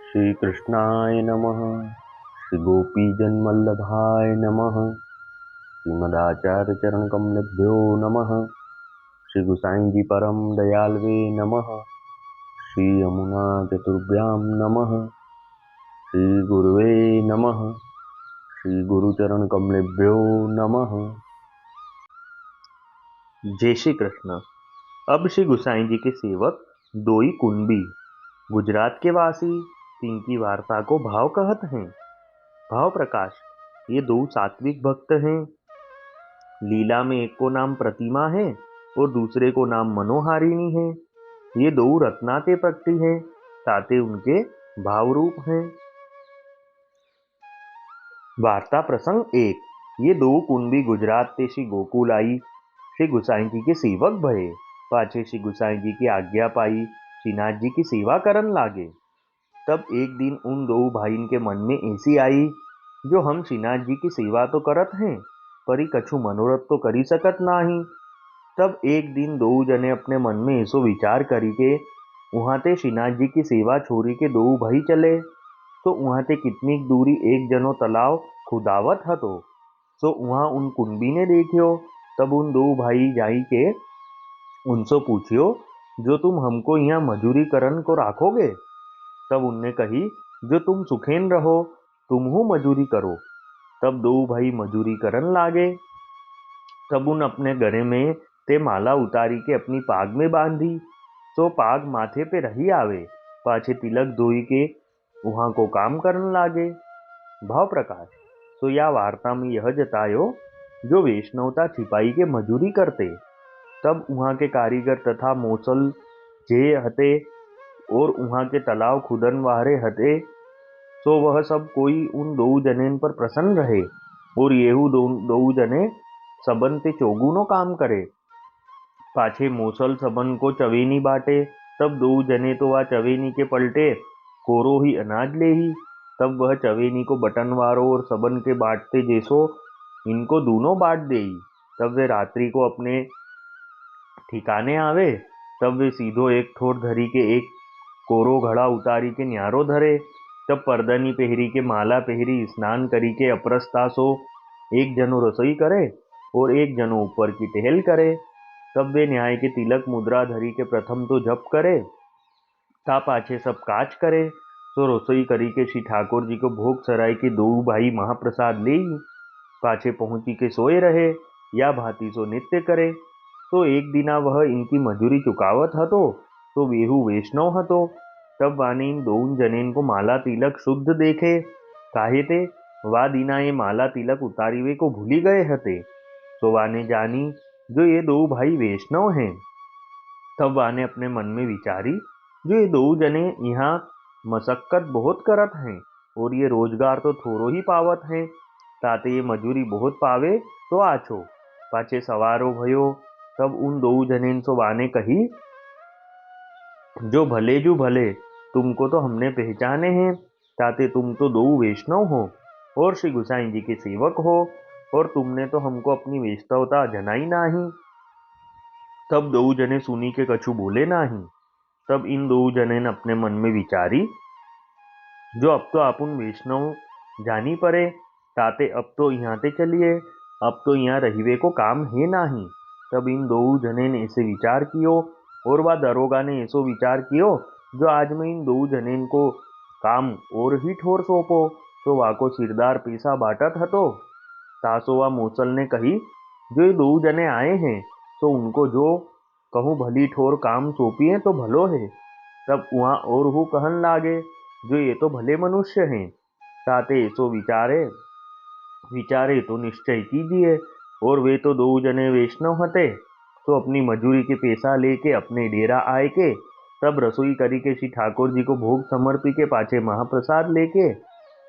श्री कृष्णाय नमः। श्री गोपीजनवल्लभाय नमः। श्रीमदाचार्य चरण कमलेभ्यो नमः। श्री गुसाई जी परम दयालवे नमः। श्री यमुना चतुर्भ्यां नमः। श्री गुरुवे नमः। श्री गुरुचरण कमलेभ्यो नमः। जय श्री कृष्ण। अब श्री गुसाई जी के सेवक दोई कुंबी गुजरात के वासी तिनकी वार्ता को भाव कहत हैं। भाव प्रकाश। ये दो सात्विक भक्त हैं। लीला में एक को नाम प्रतिमा है और दूसरे को नाम मनोहारिणी है। ये दो रत्नाते प्रकटी हैं, ताते उनके भाव रूप हैं। वार्ता प्रसंग एक। ये दो कुंबी गुजरात ते श्री गोकुल आई श्री गुसाई जी के सेवक भये। पाछे श्री गुसाई जी की आज्ञा पाई श्रीनाथ जी की सेवा करन लागे। तब एक दिन उन दो भाईन के मन में ऐसी आई, जो हम श्रीनाथ जी की सेवा तो करत हैं, परी कछु मनोरथ तो करी सकत नाही। तब एक दिन दो जने अपने मन में ऐसो विचार करी के वहां ते श्रीनाथ जी की सेवा छोड़ी के दो भाई चले। तो वहां ते कितनी दूरी एक जनो तालाब खुदावत हतो। सो वहां उन कुंबी ने देखियो। तब उन दो भाई जाई के उनसे पूछियो, जो तुम हमको यहाँ मजूरी करन को राखोगे? तब उनने कही, जो तुम सुखेन रहो तुम हूँ मजूरी करो। तब दो भाई मजूरी करन लागे। तब उन अपने गले में ते माला उतारी के अपनी पाग में बांधी। तो पाग माथे पे रही आवे, पाछे तिलक धोई के वहां को काम करन लागे। भाव प्रकाश। तो या वार्ता में यह जतायो, जो वैष्णवता छिपाई के मजूरी करते। तब वहां के कारीगर तथा मौसल जे हते और वहां के तालाब खुदन वारे हते, सो वह सब कोई उन दो जनेन पर प्रसन्न रहे और येहू दो जने सबन ते चौगुनो काम करे। पाछे मौसल सबन को चवेनी बाटे। तब दो जने तो वह चवेनी के पलटे कोरो ही अनाज ले ही। तब वह चवेनी को बटनवारो और सबन के बांटते जैसो इनको दोनों बांट देई। तब वे रात्रि को अपने ठिकाने आवे। तब वे सीधो एक ठोर धरी के एक कोरो घड़ा उतारी के न्यारो धरे। तब परदनी पहरी के माला पहरी स्नान करी के अपरस्ता सो एक जनो रसोई करे और एक जनो ऊपर की टहल करे। तब वे न्याय के तिलक मुद्रा धरी के प्रथम तो जप करे, ता पाछे सब काज करे। सो रसोई करी के श्री ठाकुर जी को भोग सराय के दो भाई महाप्रसाद ले पाछे पहुंची के सोए रहे, या भांति सो नित्य करे। तो एक दिना वह इनकी मजूरी चुकावत हतो, तो वेहू वैष्णव हतो। तब वाने इन दो जनेन को माला तिलक शुद्ध देखे, काहे ते वा दिना ये माला तिलक उतारीवे को भूली गए हते। तो वाने जानी, जो ये दो भाई वैष्णव हैं। तब वाने अपने मन में विचारी, जो ये दो जने यहाँ मशक्कत बहुत करत हैं और ये रोजगार तो थोड़ो ही पावत हैं, ताते ये मजूरी बहुत पावे तो आछो। पाछे सवारो भयो। तब उन दो जनेन सो वाने कही, जो भले जू भले, तुमको तो हमने पहचाने हैं, ताते तुम तो दो वैष्णव हो और श्री गुसाई जी के सेवक हो, और तुमने तो हमको अपनी वैष्णवता जनाई नाही। तब दो जने सुनी के कछु बोले नाही। तब इन दो जने ने अपने मन में विचारी, जो अब तो आपुन वैष्णव जानी पड़े, ताते अब तो यहाँ ते चलिए, अब तो यहाँ रहीवे को काम है नाही। तब इन दो जने ने ऐसे विचार कियो और वह दरोगा ने ऐसो विचार कियो, जो आज मैं इन दो जनेन को काम और ही ठोर सौंपो। तो वाको सिरदार पैसा बाटत हतो। तासो वा मूसल ने कही, जो ये दो जने आए हैं, तो उनको जो कहूँ भली ठोर काम सौंपिए तो भलो है। तब वहाँ और हु कहन लागे, जो ये तो भले मनुष्य हैं, ताते ऐसो विचारे विचारे तो निश्चय कीजिए। और वे तो दो जने वैष्णव हते, तो अपनी मजूरी के पैसा लेके अपने डेरा आए के तब रसोई करी के श्री ठाकुर जी को भोग समर्पी के पाछे महाप्रसाद लेके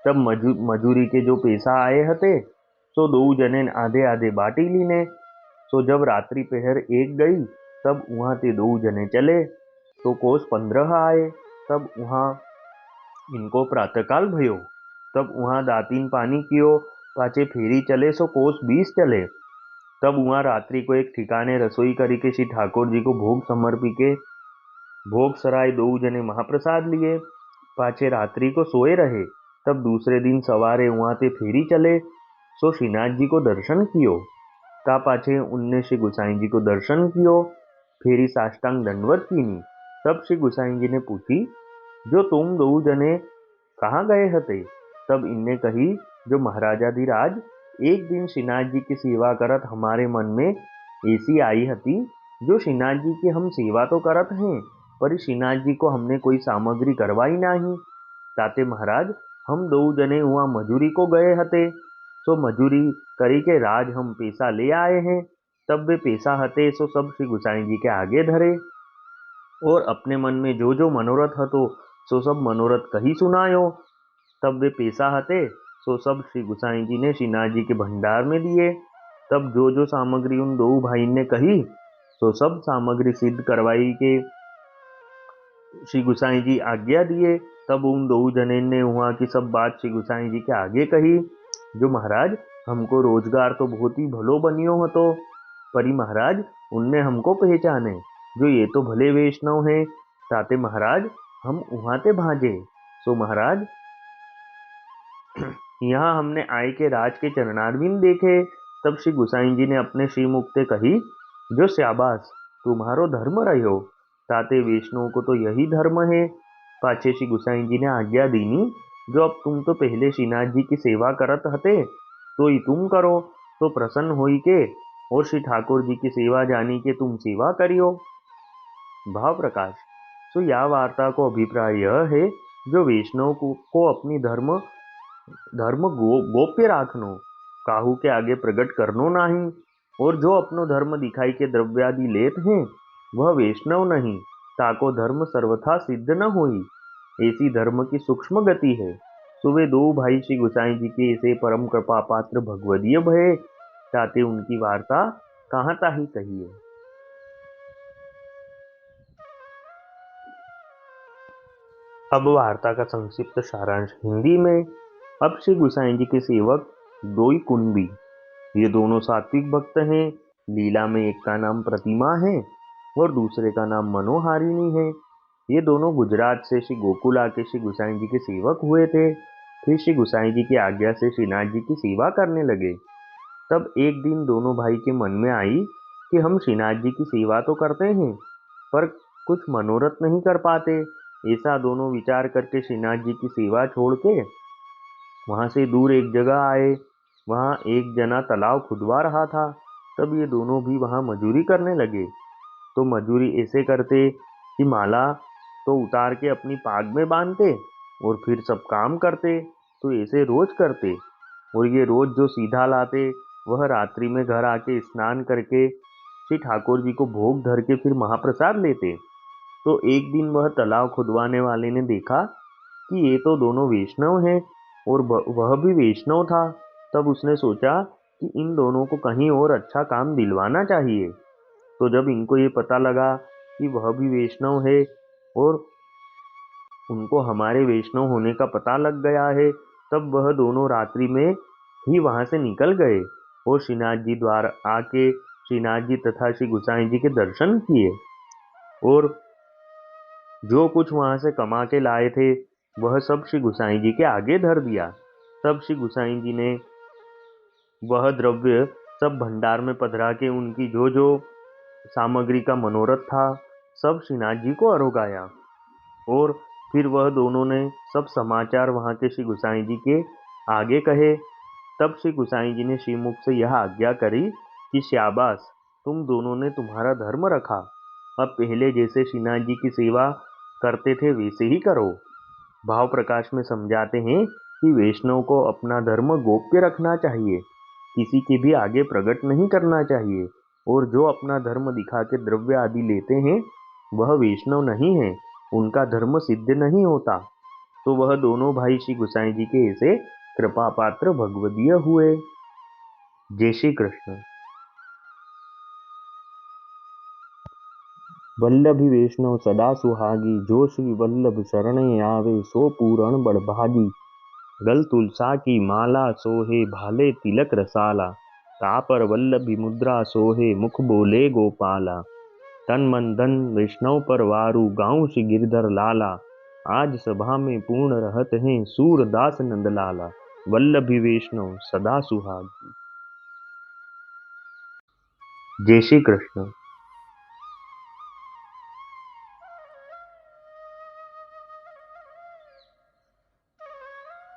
तब मजूरी के जो पैसा आए हते, तो दो जने आधे आधे बाटी लीने। तो जब रात्रि पहर एक गई, तब वहां ते दो जने चले, तो कोस 15 आए। तब वहां इनको प्रातःकाल भयो। तब वहां दातीन पानी कियो, पाछे फेरी चले सो कोस 20 चले। तब वहां रात्रि को एक ठिकाने रसोई करी के श्री ठाकुर जी को भोग समर्पी के भोग सराय दो जने महाप्रसाद लिए। पाछे रात्रि को सोए रहे। तब दूसरे दिन सवारे वहाँ ते फेरी चले, सो श्रीनाथ जी को दर्शन कियो। ता पाछे उनने श्री गुसाई जी को दर्शन कियो, फेरी साष्टांग दंडवत कीनी। तब श्री गुसाई जी ने पूछी, जो तुम दो जने कहाँ गए हते? तब इनने कही, जो महाराजाधिराज एक दिन श्रीनाथ जी की सेवा करत हमारे मन में ऐसी आई हती, जो श्रीनाथ जी की हम सेवा तो करत हैं, पर श्रीनाथ जी को हमने कोई सामग्री करवाई नहीं। ताते महाराज हम दो जने वहाँ मजूरी को गए हते, सो मजूरी करी के राज हम पैसा ले आए हैं। तब वे पैसा हते सो सब श्री गुसाई जी के आगे धरे, और अपने मन में जो जो मनोरथ हतो सो सब मनोरथ कही सुनायो। तब वे पैसा हते सो सब श्री गुसाई जी ने श्रीनाथ जी के भंडार में दिए। तब जो जो सामग्री उन दो भाई ने कही सो सब सामग्री सिद्ध करवाई के श्री गुसाई जी आज्ञा दिए। तब उन दो जने ने वहाँ की सब बात श्री गुसाई जी के आगे कही, जो महाराज हमको रोजगार तो बहुत ही भलो बनियो हतो, परी महाराज उनने हमको पहचाने, जो ये तो भले वैष्णव हैं। ताते महाराज हम वहाँ ते भाजे। सो महाराज यहाँ हमने आय के राज के चरणारविंद देखे। तब श्री गुसाई जी ने अपने श्रीमुख से कही, जो शाबाश तुम्हारो धर्म रहो। ताते वैष्णव को तो यही धर्म है। पाछे श्री गुसाई जी ने आज्ञा दीनी, जो अब तुम तो पहले श्रीनाथ जी की सेवा करत हते, तो ही तुम करो, तो प्रसन्न होई के और श्री ठाकुर जी की सेवा जानी के तुम सेवा करियो। भाव प्रकाश। तो यह वार्ता को अभिप्राय यह है, जो वैष्णव को अपनी धर्म गोप्य राखनो, काहू के आगे प्रकट करनो नहीं। और जो अपनो धर्म दिखाई के द्रव्यादि लेत हैं, वह वैष्णव नहीं, ताको धर्म सर्वथा सिद्ध न होई। ऐसी धर्म की सूक्ष्म गति है। सो वे दो भाई श्री गुसाई जी के ऐसे परम कृपा पात्र भगवदीय भये, ताते उनकी वार्ता कहाँ ताही कहिए। अब वार्ता का संक्षिप्त सारांश हिंदी में। अब श्री गुसाई जी के सेवक दोई कुंबी, ये दोनों सात्विक भक्त हैं। लीला में एक का नाम प्रतिमा है और दूसरे का नाम मनोहारिणी है। ये दोनों गुजरात से श्री गोकुल आके श्री गुसाई जी के सेवक हुए थे। फिर श्री गुसाई जी की आज्ञा से श्रीनाथ जी की सेवा करने लगे। तब एक दिन दोनों भाई के मन में आई कि हम श्रीनाथ जी की सेवा तो करते हैं, पर कुछ मनोरथ नहीं कर पाते। ऐसा दोनों विचार करके श्रीनाथ जी की सेवा छोड़ के वहाँ से दूर एक जगह आए। वहाँ एक जना तालाब खुदवा रहा था। तब ये दोनों भी वहाँ मजूरी करने लगे। तो मजूरी ऐसे करते कि माला तो उतार के अपनी पाग में बांधते और फिर सब काम करते। तो ऐसे रोज करते, और ये रोज जो सीधा लाते वह रात्रि में घर आके स्नान करके श्री ठाकुर जी को भोग धर के फिर महाप्रसाद लेते। तो एक दिन वह तालाब खुदवाने वाले ने देखा कि ये तो दोनों वैष्णव हैं और वह भी वैष्णव था। तब उसने सोचा कि इन दोनों को कहीं और अच्छा काम दिलवाना चाहिए। तो जब इनको ये पता लगा कि वह भी वैष्णव है और उनको हमारे वैष्णव होने का पता लग गया है, तब वह दोनों रात्रि में ही वहाँ से निकल गए और श्रीनाथ जी द्वार आके श्रीनाथ जी तथा श्री गुसाई जी के दर्शन किए, और जो कुछ वहाँ से कमा के लाए थे वह सब श्री गुसाई जी के आगे धर दिया। तब श्री गुसाई जी ने वह द्रव्य सब भंडार में पधरा के उनकी जो जो सामग्री का मनोरथ था सब श्रीनाथ जी को अरोगाया। और फिर वह दोनों ने सब समाचार वहाँ के श्री गुसाई जी के आगे कहे। तब श्री गुसाई जी ने श्रीमुख से यह आज्ञा करी कि शाबाश, तुम दोनों ने तुम्हारा धर्म रखा। अब पहले जैसे श्रीनाथ जी की सेवा करते थे वैसे ही करो। भाव प्रकाश में समझाते हैं कि वैष्णव को अपना धर्म गोप्य रखना चाहिए, किसी के भी आगे प्रकट नहीं करना चाहिए। और जो अपना धर्म दिखा के द्रव्य आदि लेते हैं वह वैष्णव नहीं है, उनका धर्म सिद्ध नहीं होता। तो वह दोनों भाई श्री गुसाई जी के ऐसे कृपा पात्र भगवदीय हुए। जय श्री कृष्ण। वल्लभी वैष्णव सदा सुहागी, जो श्री वल्लभ शरणे आवे सो पूरण बड़भागी। गल तुलसा की माला सोहे, भाले तिलक रसाला। तापर वल्लभी मुद्रा सोहे, मुख बोले गोपाला। तन मन धन वैष्णव पर वारू, गाँव श्री गिरधर लाला। आज सभा में पूर्ण रहत हैं सूरदास नंदलाला, वल्लभी वैष्णव सदा सुहागी। जय श्री कृष्ण।